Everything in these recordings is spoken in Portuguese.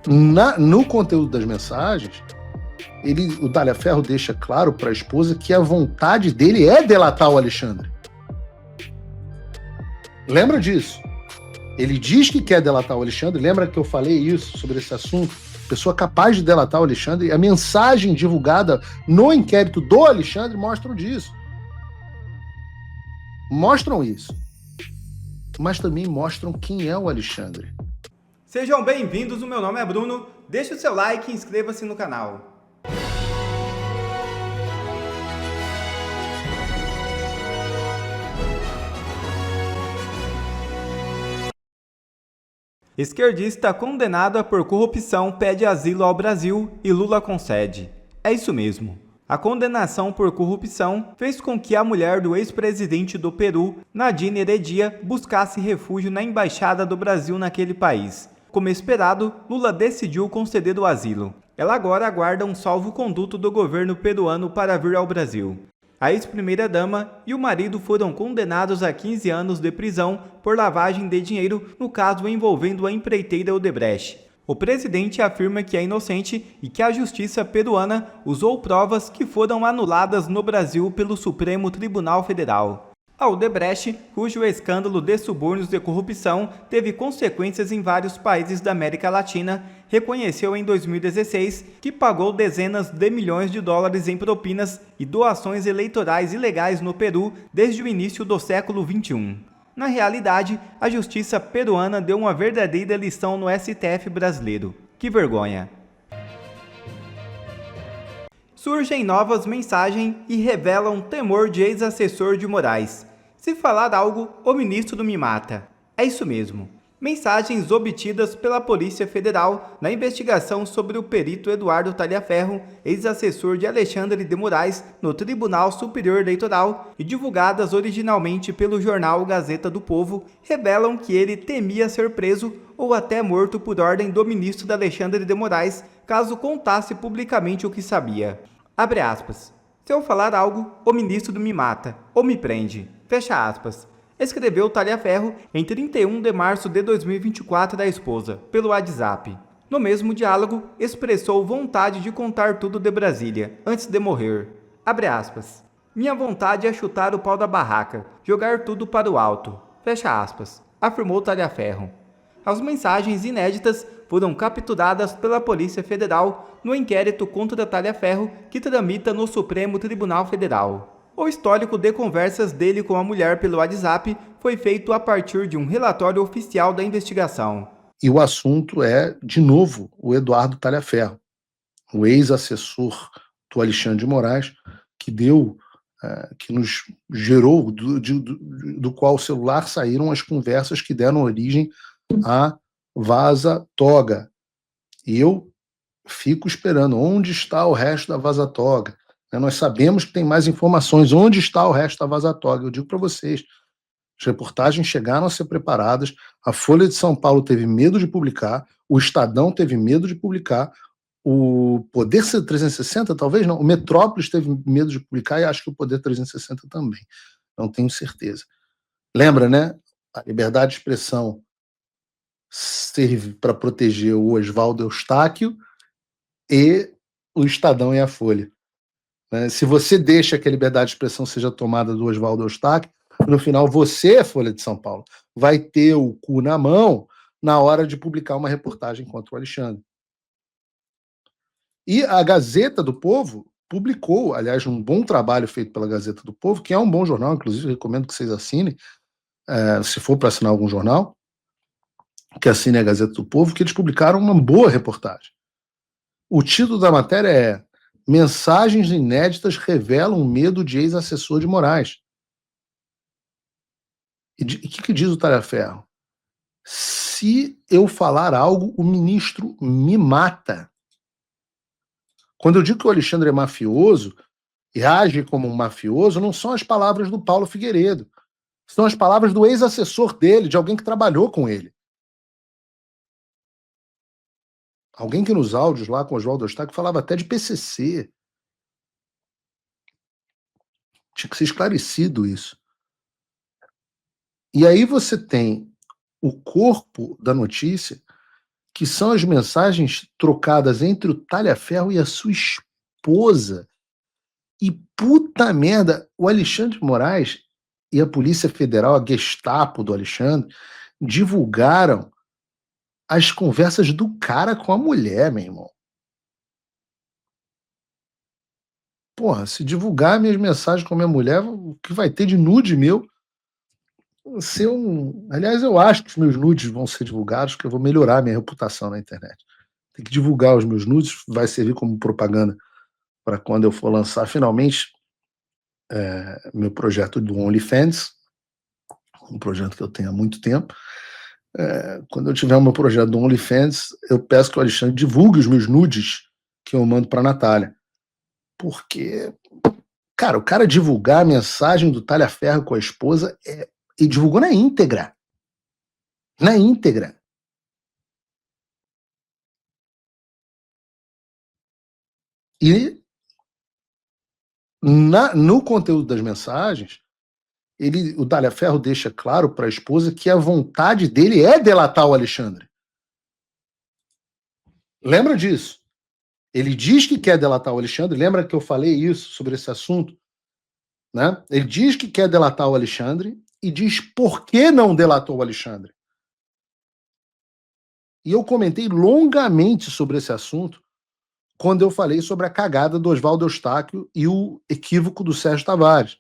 No conteúdo das mensagens, o Talhaferro deixa claro para a esposa que a vontade dele é delatar o Alexandre. Lembra disso? Ele diz que quer delatar o Alexandre. Lembra que eu falei isso sobre esse assunto? Pessoa capaz de delatar o Alexandre. A mensagem divulgada no inquérito do Alexandre mostram disso. Mostram isso. Mas também mostram quem é o Alexandre. Sejam bem-vindos, o meu nome é Bruno. Deixe o seu like e inscreva-se no canal. Esquerdista condenada por corrupção pede asilo ao Brasil e Lula concede. É isso mesmo. A condenação por corrupção fez com que a mulher do ex-presidente do Peru, Nadine Heredia, buscasse refúgio na embaixada do Brasil naquele país. Como esperado, Lula decidiu conceder o asilo. Ela agora aguarda um salvo-conduto do governo peruano para vir ao Brasil. A ex-primeira-dama e o marido foram condenados a 15 anos de prisão por lavagem de dinheiro no caso envolvendo a empreiteira Odebrecht. O presidente afirma que é inocente e que a justiça peruana usou provas que foram anuladas no Brasil pelo Supremo Tribunal Federal. A Odebrecht, cujo escândalo de subornos de corrupção teve consequências em vários países da América Latina, reconheceu em 2016 que pagou dezenas de milhões de dólares em propinas e doações eleitorais ilegais no Peru desde o início do século XXI. Na realidade, a justiça peruana deu uma verdadeira lição no STF brasileiro. Que vergonha! Surgem novas mensagens e revelam temor de ex-assessor de Moraes. Se falar algo, o ministro me mata. É isso mesmo. Mensagens obtidas pela Polícia Federal na investigação sobre o perito Eduardo Talhaferro, ex-assessor de Alexandre de Moraes, no Tribunal Superior Eleitoral e divulgadas originalmente pelo jornal Gazeta do Povo, revelam que ele temia ser preso ou até morto por ordem do ministro Alexandre de Moraes, caso contasse publicamente o que sabia. Abre aspas. Se eu falar algo, o ministro me mata ou me prende. Fecha aspas. Escreveu Talhaferro em 31 de março de 2024 à esposa, pelo WhatsApp. No mesmo diálogo, expressou vontade de contar tudo de Brasília, antes de morrer. Abre aspas. Minha vontade é chutar o pau da barraca, jogar tudo para o alto. Fecha aspas. Afirmou Talhaferro. As mensagens inéditas foram capturadas pela Polícia Federal no inquérito contra Talhaferro que tramita no Supremo Tribunal Federal. O histórico de conversas dele com a mulher pelo WhatsApp foi feito a partir de um relatório oficial da investigação. E o assunto é, de novo, o Eduardo Talhaferro, o ex-assessor do Alexandre de Moraes, que que nos gerou, do qual o celular saíram as conversas que deram origem a Vaza Toga. E eu fico esperando, onde está o resto da Vaza Toga? Nós sabemos que tem mais informações, onde está o resto da Vaza Toga? Eu digo para vocês, as reportagens chegaram a ser preparadas, a Folha de São Paulo teve medo de publicar, o Estadão teve medo de publicar, o Poder 360, talvez não, o Metrópolis teve medo de publicar e acho que o Poder 360 também, não tenho certeza. Lembra, né? A liberdade de expressão serve para proteger o Oswaldo Eustáquio e o Estadão e a Folha. Se você deixa que a liberdade de expressão seja tomada do Oswaldo Eustáquio, no final você, Folha de São Paulo, vai ter o cu na mão na hora de publicar uma reportagem contra o Alexandre. E a Gazeta do Povo publicou, aliás, um bom trabalho feito pela Gazeta do Povo, que é um bom jornal, inclusive recomendo que vocês assinem, se for para assinar algum jornal, que assine a Gazeta do Povo, que eles publicaram uma boa reportagem. O título da matéria é Mensagens inéditas revelam medo de ex-assessor de Moraes. E o que diz o Talhaferro? Se eu falar algo, o ministro me mata. Quando eu digo que o Alexandre é mafioso e age como um mafioso, não são as palavras do Paulo Figueiredo. São as palavras do ex-assessor dele, de alguém que trabalhou com ele. Alguém que nos áudios lá com o Oswaldo Eustáquio falava até de PCC. Tinha que ser esclarecido isso. E aí você tem o corpo da notícia, que são as mensagens trocadas entre o Talhaferro e a sua esposa. E puta merda, o Alexandre de Moraes e a Polícia Federal, a Gestapo do Alexandre, divulgaram as conversas do cara com a mulher, meu irmão. Porra, se divulgar minhas mensagens com a minha mulher, o que vai ter de nude meu? Ser um... Aliás, eu acho que os meus nudes vão ser divulgados, porque eu vou melhorar a minha reputação na internet. Tem que divulgar os meus nudes, vai servir como propaganda para quando eu for lançar finalmente meu projeto do OnlyFans, um projeto que eu tenho há muito tempo. Quando eu tiver o meu projeto do OnlyFans, eu peço que o Alexandre divulgue os meus nudes que eu mando para a Natália. Porque, cara, o cara divulgar a mensagem do Talhaferro com a esposa e divulgou na íntegra. Na íntegra. E no conteúdo das mensagens, o Talhaferro deixa claro para a esposa que a vontade dele é delatar o Alexandre. Lembra disso? Ele diz que quer delatar o Alexandre. Lembra que eu falei isso sobre esse assunto? Né? Ele diz que quer delatar o Alexandre e diz por que não delatou o Alexandre. E eu comentei longamente sobre esse assunto quando eu falei sobre a cagada do Oswaldo Eustáquio e o equívoco do Sérgio Tavares.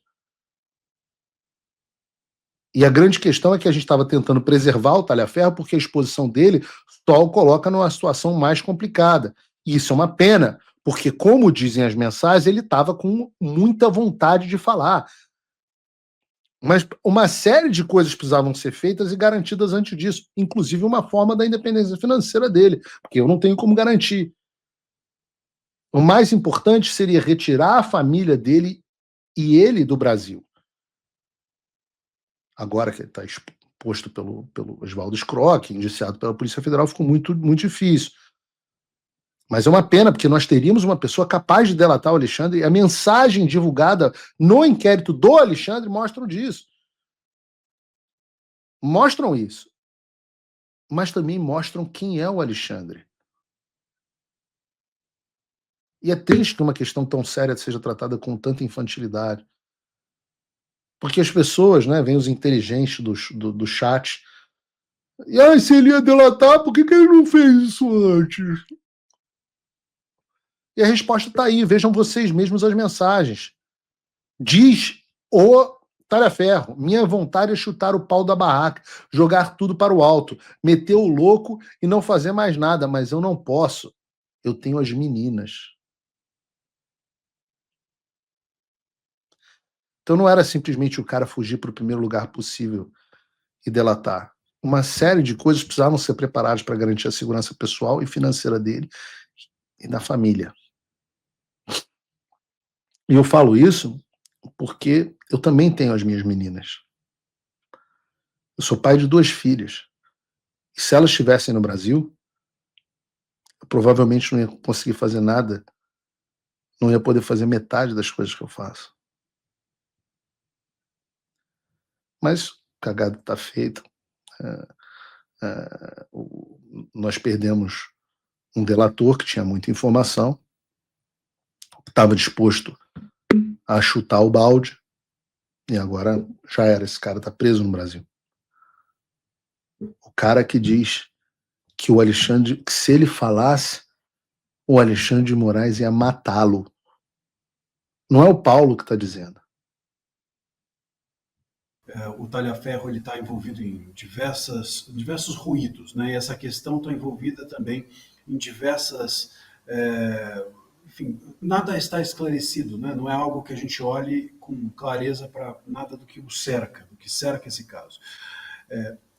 E a grande questão é que a gente estava tentando preservar o Talhaferro porque a exposição dele só o coloca numa situação mais complicada. E isso é uma pena, porque, como dizem as mensagens, ele estava com muita vontade de falar. Mas uma série de coisas precisavam ser feitas e garantidas antes disso, inclusive uma forma da independência financeira dele, porque eu não tenho como garantir. O mais importante seria retirar a família dele e ele do Brasil. Agora que ele está exposto pelo Oswaldo Scrock, indiciado pela Polícia Federal, ficou muito, muito difícil. Mas é uma pena, porque nós teríamos uma pessoa capaz de delatar o Alexandre, e a mensagem divulgada no inquérito do Alexandre mostram disso. Mostram isso. Mas também mostram quem é o Alexandre. E é triste que uma questão tão séria seja tratada com tanta infantilidade. Porque as pessoas, né, vêm os inteligentes do chat, e se ele ia delatar, por que ele não fez isso antes? E a resposta está aí, vejam vocês mesmos as mensagens. Diz o Talhaferro, minha vontade é chutar o pau da barraca, jogar tudo para o alto, meter o louco e não fazer mais nada, mas eu não posso. Eu tenho as meninas. Então não era simplesmente o cara fugir para o primeiro lugar possível e delatar. Uma série de coisas precisavam ser preparadas para garantir a segurança pessoal e financeira dele e da família. E eu falo isso porque eu também tenho as minhas meninas. Eu sou pai de 2 filhas. E se elas estivessem no Brasil, eu provavelmente não ia conseguir fazer nada, não ia poder fazer metade das coisas que eu faço. Mas o cagado está feito. Nós perdemos um delator que tinha muita informação, estava disposto a chutar o balde, e agora já era, esse cara está preso no Brasil. O cara que diz que o Alexandre, que se ele falasse, o Alexandre de Moraes ia matá-lo. Não é o Paulo que está dizendo. O Talhaferro está envolvido em diversos ruídos, né? E essa questão está envolvida também em diversas... enfim, nada está esclarecido, né? Não é algo que a gente olhe com clareza para nada do que o cerca, do que cerca esse caso.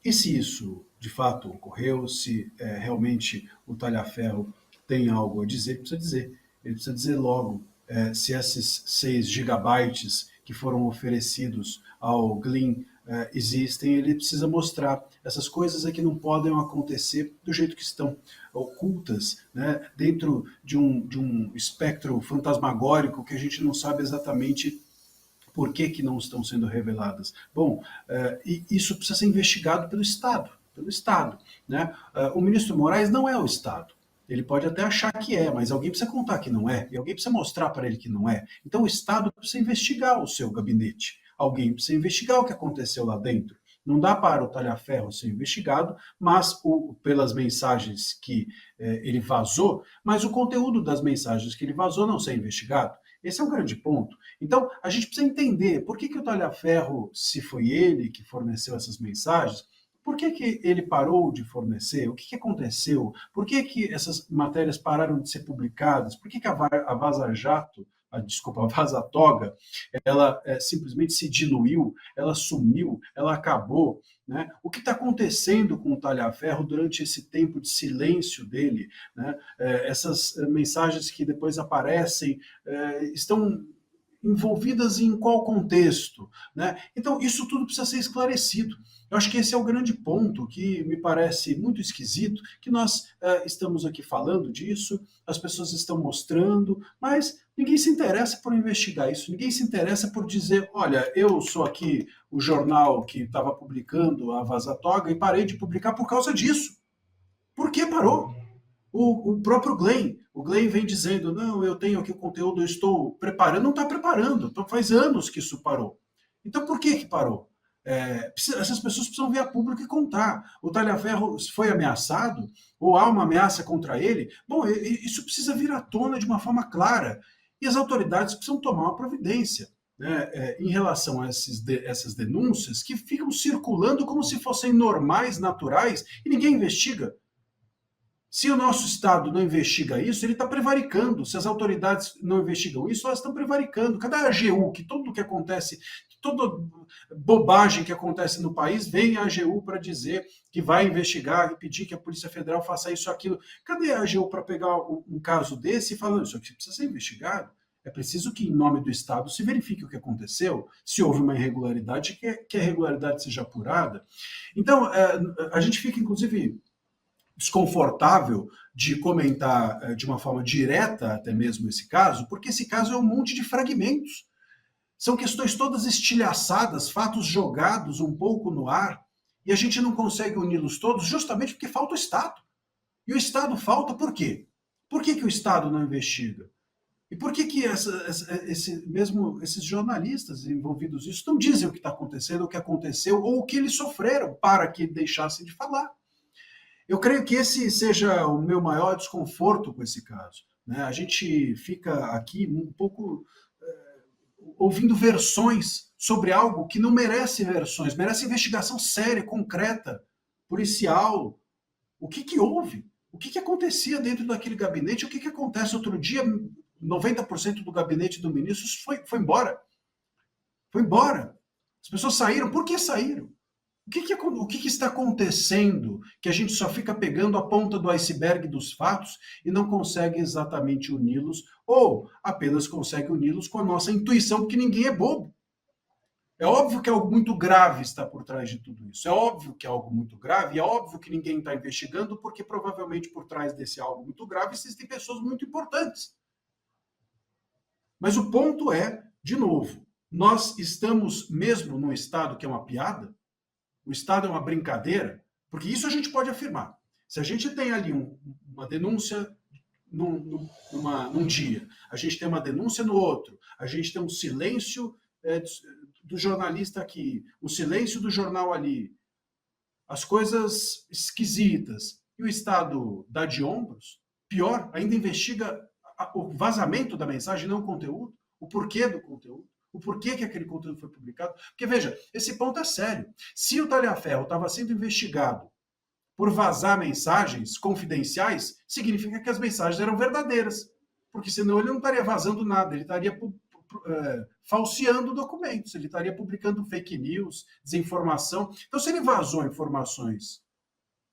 E se isso de fato ocorreu, se realmente o Talhaferro tem algo a dizer, ele precisa dizer logo se esses 6 gigabytes que foram oferecidos ao Glean existem, ele precisa mostrar. Essas coisas é que não podem acontecer do jeito que estão, ocultas, né, dentro de um espectro fantasmagórico que a gente não sabe exatamente por que não estão sendo reveladas. Bom, e isso precisa ser investigado pelo Estado. pelo Estado, né? O ministro Moraes não é o Estado. Ele pode até achar que é, mas alguém precisa contar que não é, e alguém precisa mostrar para ele que não é. Então o Estado precisa investigar o seu gabinete. Alguém precisa investigar o que aconteceu lá dentro. Não dá para o Talhaferro ser investigado, mas pelas mensagens que ele vazou, mas o conteúdo das mensagens que ele vazou não ser investigado. Esse é um grande ponto. Então, a gente precisa entender por que o Talhaferro, se foi ele que forneceu essas mensagens, por que ele parou de fornecer? O que aconteceu? Por que essas matérias pararam de ser publicadas? Por que a Vaza Jato, desculpa, a Vaza Toga, ela simplesmente se diluiu, ela sumiu, ela acabou? Né? O que está acontecendo com o Talhaferro durante esse tempo de silêncio dele? Né? Essas mensagens que depois aparecem estão envolvidas em qual contexto, né? Então, isso tudo precisa ser esclarecido. Eu acho que esse é o grande ponto que me parece muito esquisito, que nós estamos aqui falando disso, as pessoas estão mostrando, mas ninguém se interessa por investigar isso, ninguém se interessa por dizer, olha, eu sou aqui o jornal que estava publicando a Vaza Toga e parei de publicar por causa disso. Por que parou? O próprio Glenn, o Glenn vem dizendo, não, eu tenho aqui o conteúdo, eu estou preparando, não está preparando, então faz anos que isso parou. Então por que parou? Essas pessoas precisam vir a público e contar. O Talhaferro foi ameaçado, ou há uma ameaça contra ele? Bom, isso precisa vir à tona de uma forma clara, e as autoridades precisam tomar uma providência, né, em relação a essas denúncias que ficam circulando como se fossem normais, naturais, e ninguém investiga. Se o nosso Estado não investiga isso, ele está prevaricando. Se as autoridades não investigam isso, elas estão prevaricando. Cadê a AGU? Que tudo que acontece, toda bobagem que acontece no país, vem a AGU para dizer que vai investigar e pedir que a Polícia Federal faça isso ou aquilo. Cadê a AGU para pegar um caso desse e falar, isso aqui precisa ser investigado? É preciso que, em nome do Estado, se verifique o que aconteceu, se houve uma irregularidade, que a irregularidade seja apurada. Então, a gente fica, inclusive, desconfortável de comentar de uma forma direta até mesmo esse caso, porque esse caso é um monte de fragmentos. São questões todas estilhaçadas, fatos jogados um pouco no ar, e a gente não consegue uni-los todos justamente porque falta o Estado. E o Estado falta por quê? Por que o Estado não investiga? E por que esses jornalistas envolvidos nisso não dizem o que está acontecendo, o que aconteceu, ou o que eles sofreram para que deixassem de falar? Eu creio que esse seja o meu maior desconforto com esse caso. Né? A gente fica aqui um pouco ouvindo versões sobre algo que não merece versões, merece investigação séria, concreta, policial. O que houve? O que acontecia dentro daquele gabinete? O que acontece outro dia? 90% do gabinete do ministro foi embora. Foi embora. As pessoas saíram. Por que saíram? O que está acontecendo que a gente só fica pegando a ponta do iceberg dos fatos e não consegue exatamente uni-los, ou apenas consegue uni-los com a nossa intuição, porque ninguém é bobo. É óbvio que algo muito grave está por trás de tudo isso. É óbvio que é algo muito grave, e é óbvio que ninguém está investigando, porque provavelmente por trás desse algo muito grave existem pessoas muito importantes. Mas o ponto é, de novo, nós estamos mesmo num estado que é uma piada? O Estado é uma brincadeira? Porque isso a gente pode afirmar. Se a gente tem ali uma denúncia num dia, a gente tem uma denúncia no outro, a gente tem um silêncio do jornalista aqui, o silêncio do jornal ali, as coisas esquisitas, e o Estado dá de ombros, pior, ainda investiga o vazamento da mensagem, não o conteúdo, o porquê do conteúdo. O porquê que aquele conteúdo foi publicado. Porque, veja, esse ponto é sério. Se o Talhaferro estava sendo investigado por vazar mensagens confidenciais, significa que as mensagens eram verdadeiras. Porque senão ele não estaria vazando nada, ele estaria falseando documentos, ele estaria publicando fake news, desinformação. Então, se ele vazou informações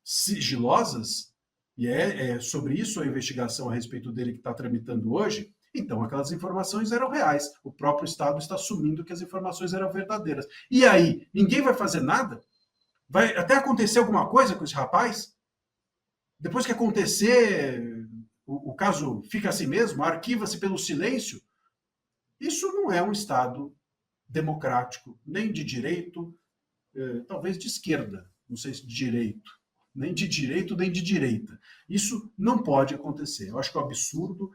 sigilosas, e é sobre isso a investigação a respeito dele que está tramitando hoje, então aquelas informações eram reais. O próprio Estado está assumindo que as informações eram verdadeiras. E aí, ninguém vai fazer nada? Vai até acontecer alguma coisa com esse rapaz? Depois que acontecer, o caso fica assim mesmo, arquiva-se pelo silêncio? Isso não é um Estado democrático, nem de direito, talvez de esquerda. não sei se de direito, nem de direito nem de direita. Isso não pode acontecer. Eu acho que o absurdo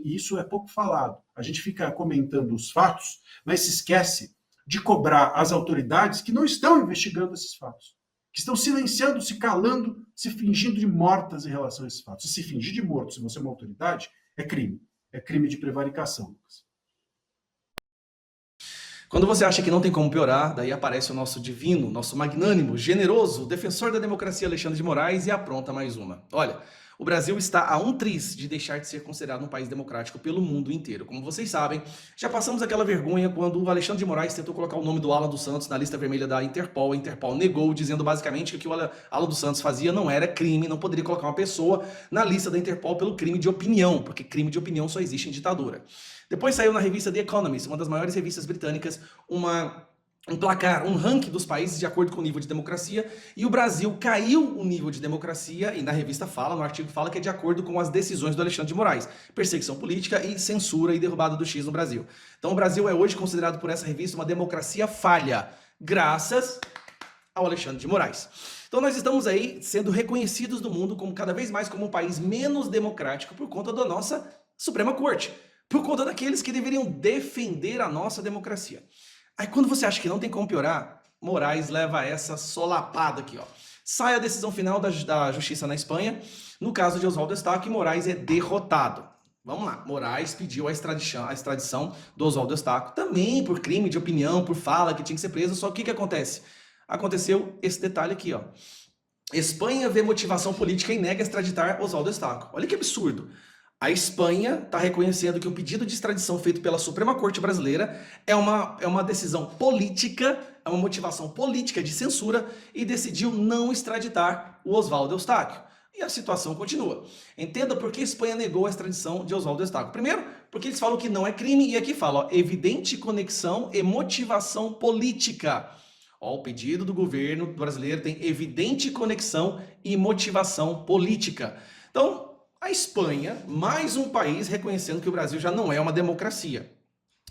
isso é pouco falado. A gente fica comentando os fatos, mas se esquece de cobrar as autoridades que não estão investigando esses fatos, que estão silenciando, se calando, se fingindo de mortas em relação a esses fatos. E se fingir de morto, se você é uma autoridade, é crime. É crime de prevaricação, Lucas. Quando você acha que não tem como piorar, daí aparece o nosso divino, nosso magnânimo, generoso, defensor da democracia Alexandre de Moraes e apronta mais uma. Olha, o Brasil está a 1 triz de deixar de ser considerado um país democrático pelo mundo inteiro. Como vocês sabem, já passamos aquela vergonha quando o Alexandre de Moraes tentou colocar o nome do Alan dos Santos na lista vermelha da Interpol. A Interpol negou, dizendo basicamente que o que o Alan dos Santos fazia não era crime, não poderia colocar uma pessoa na lista da Interpol pelo crime de opinião, porque crime de opinião só existe em ditadura. Depois saiu na revista The Economist, uma das maiores revistas britânicas, um placar, um ranking dos países de acordo com o nível de democracia, e o Brasil caiu o nível de democracia, e na revista fala, no artigo fala que é de acordo com as decisões do Alexandre de Moraes, perseguição política e censura e derrubada do X no Brasil. Então o Brasil é hoje considerado por essa revista uma democracia falha, graças ao Alexandre de Moraes. Então nós estamos aí sendo reconhecidos no mundo como cada vez mais como um país menos democrático por conta da nossa Suprema Corte, por conta daqueles que deveriam defender a nossa democracia. Aí quando você acha que não tem como piorar, Moraes leva essa solapada aqui, ó. Sai a decisão final da justiça na Espanha, no caso de Oswaldo Eustáquio, Moraes é derrotado. Vamos lá, Moraes pediu a extradição do Oswaldo Eustáquio, também por crime de opinião, por fala que tinha que ser preso, só que o que acontece? Aconteceu esse detalhe aqui, ó. Espanha vê motivação política e nega extraditar Oswaldo Eustáquio. Olha que absurdo. A Espanha está reconhecendo que o pedido de extradição feito pela Suprema Corte Brasileira é uma decisão política, é uma motivação política de censura e decidiu não extraditar o Oswaldo Eustáquio. E a situação continua. Entenda por que a Espanha negou a extradição de Oswaldo Eustáquio. Primeiro, porque eles falam que não é crime e aqui fala, ó, evidente conexão e motivação política. Ó, o pedido do governo brasileiro tem evidente conexão e motivação política. Então, a Espanha, mais um país reconhecendo que o Brasil já não é uma democracia.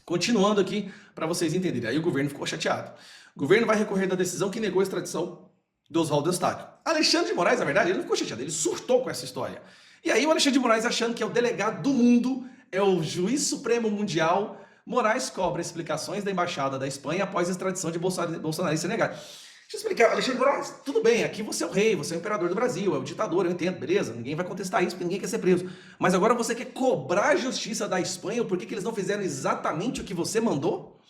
Continuando aqui, para vocês entenderem. Aí o governo ficou chateado. O governo vai recorrer da decisão que negou a extradição do Oswaldo Eustáquio. Alexandre de Moraes, na verdade, ele não ficou chateado, ele surtou com essa história. E aí o Alexandre de Moraes, achando que é o delegado do mundo, é o juiz supremo mundial, Moraes cobra explicações da embaixada da Espanha após a extradição de Bolsonaro ser negada. Deixa eu explicar, Alexandre de Moraes, tudo bem, aqui você é o rei, você é o imperador do Brasil, é o ditador, eu entendo, beleza, ninguém vai contestar isso porque ninguém quer ser preso. Mas agora você quer cobrar a justiça da Espanha por que eles não fizeram exatamente o que você mandou?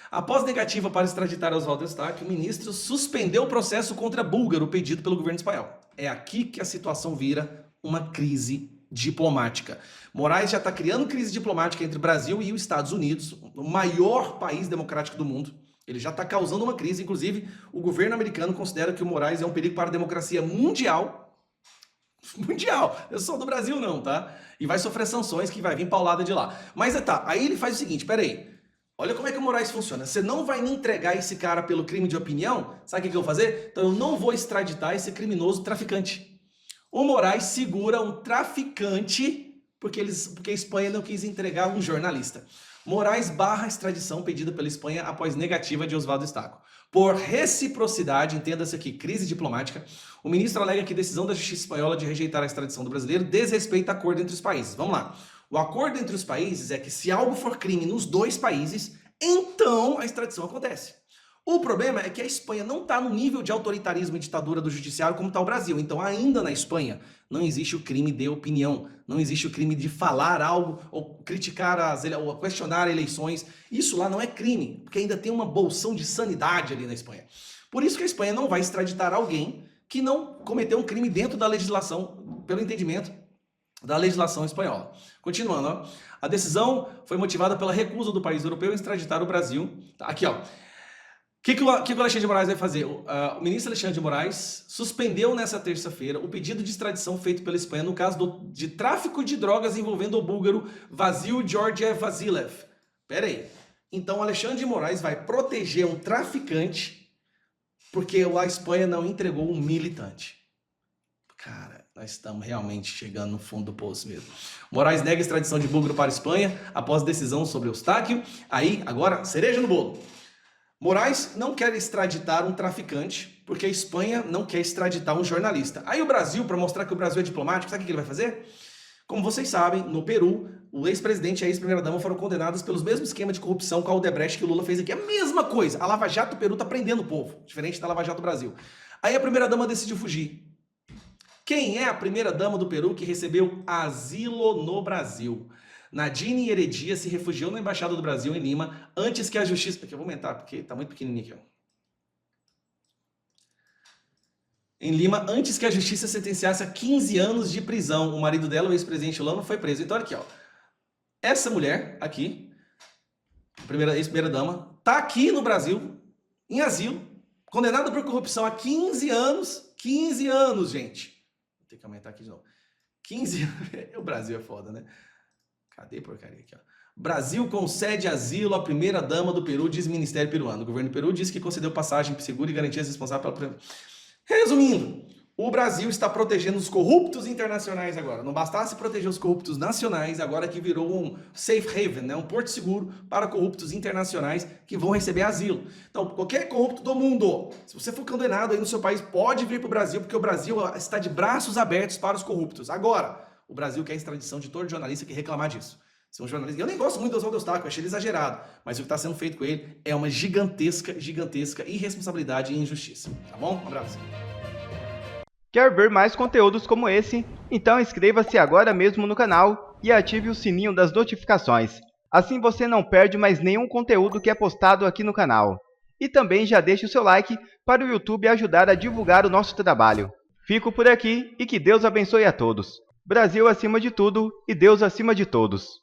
Após negativa para extraditar Oswaldo Eustáquio, o ministro suspendeu o processo contra búlgaro pedido pelo governo espanhol. É aqui que a situação vira uma crise diplomática. Moraes já está criando crise diplomática entre o Brasil e os Estados Unidos, o maior país democrático do mundo. Ele já está causando uma crise, inclusive o governo americano considera que o Moraes é um perigo para a democracia mundial. Mundial, eu sou do Brasil não, tá? E vai sofrer sanções que vai vir paulada de lá. Mas tá, aí ele faz o seguinte, peraí, olha como é que o Moraes funciona. Você não vai me entregar esse cara pelo crime de opinião? Sabe o que eu vou fazer? Então eu não vou extraditar esse criminoso traficante. O Moraes segura um traficante porque a Espanha não quis entregar um jornalista. Moraes barra a extradição pedida pela Espanha após negativa de Oswaldo Eustáquio. Por reciprocidade, entenda-se aqui, crise diplomática, o ministro alega que a decisão da justiça espanhola de rejeitar a extradição do brasileiro desrespeita acordo entre os países. Vamos lá. O acordo entre os países é que se algo for crime nos dois países, então a extradição acontece. O problema é que a Espanha não está no nível de autoritarismo e ditadura do judiciário como está o Brasil. Então, ainda na Espanha, não existe o crime de opinião, não existe o crime de falar algo ou criticar ou questionar eleições. Isso lá não é crime, porque ainda tem uma bolsão de sanidade ali na Espanha. Por isso que a Espanha não vai extraditar alguém que não cometeu um crime dentro da legislação, pelo entendimento da legislação espanhola. Continuando, ó, a decisão foi motivada pela recusa do país europeu em extraditar o Brasil. Aqui, ó. O que o Alexandre de Moraes vai fazer? O ministro Alexandre de Moraes suspendeu nessa terça-feira o pedido de extradição feito pela Espanha no caso de tráfico de drogas envolvendo o búlgaro Vasil Georgiev Vasilev. Pera aí. Então o Alexandre de Moraes vai proteger um traficante porque a Espanha não entregou um militante. Cara, nós estamos realmente chegando no fundo do poço mesmo. Moraes nega a extradição de búlgaro para a Espanha após decisão sobre Eustáquio. Aí, agora, cereja no bolo. Moraes não quer extraditar um traficante, porque a Espanha não quer extraditar um jornalista. Aí o Brasil, para mostrar que o Brasil é diplomático, sabe o que ele vai fazer? Como vocês sabem, no Peru, o ex-presidente e a ex-primeira-dama foram condenados pelos mesmos esquemas de corrupção com a Odebrecht que o Lula fez aqui. A mesma coisa. A Lava Jato do Peru tá prendendo o povo, diferente da Lava Jato do Brasil. Aí a primeira-dama decidiu fugir. Quem é a primeira-dama do Peru que recebeu asilo no Brasil? Nadine Heredia se refugiou na Embaixada do Brasil em Lima antes que a justiça... Aqui, eu vou aumentar porque tá muito pequenininho aqui, ó. Em Lima, antes que a justiça sentenciasse a 15 anos de prisão. O marido dela, o ex-presidente Lula, foi preso. Então, olha aqui, ó. Essa mulher aqui, ex-primeira-dama, tá aqui no Brasil, em asilo, condenada por corrupção há 15 anos. 15 anos, gente. Vou ter que aumentar aqui de novo. 15 anos. O Brasil é foda, né? Cadê porcaria aqui, ó? Brasil concede asilo à primeira-dama do Peru, diz o Ministério Peruano. O governo do Peru diz que concedeu passagem segura e garantias responsáveis pela... Resumindo, o Brasil está protegendo os corruptos internacionais agora. Não bastasse proteger os corruptos nacionais, agora que virou um safe haven, né? Um porto seguro para corruptos internacionais que vão receber asilo. Então, qualquer corrupto do mundo, se você for condenado aí no seu país, pode vir para o Brasil, porque o Brasil está de braços abertos para os corruptos. Agora, o Brasil quer a extradição de todo jornalista que reclamar disso. São jornalistas. Eu nem gosto muito do Oswaldo Eustáquio, achei ele exagerado. Mas o que está sendo feito com ele é uma gigantesca irresponsabilidade e injustiça. Tá bom? Um abraço. Quer ver mais conteúdos como esse? Então inscreva-se agora mesmo no canal e ative o sininho das notificações. Assim você não perde mais nenhum conteúdo que é postado aqui no canal. E também já deixe o seu like para o YouTube ajudar a divulgar o nosso trabalho. Fico por aqui e que Deus abençoe a todos. Brasil acima de tudo e Deus acima de todos.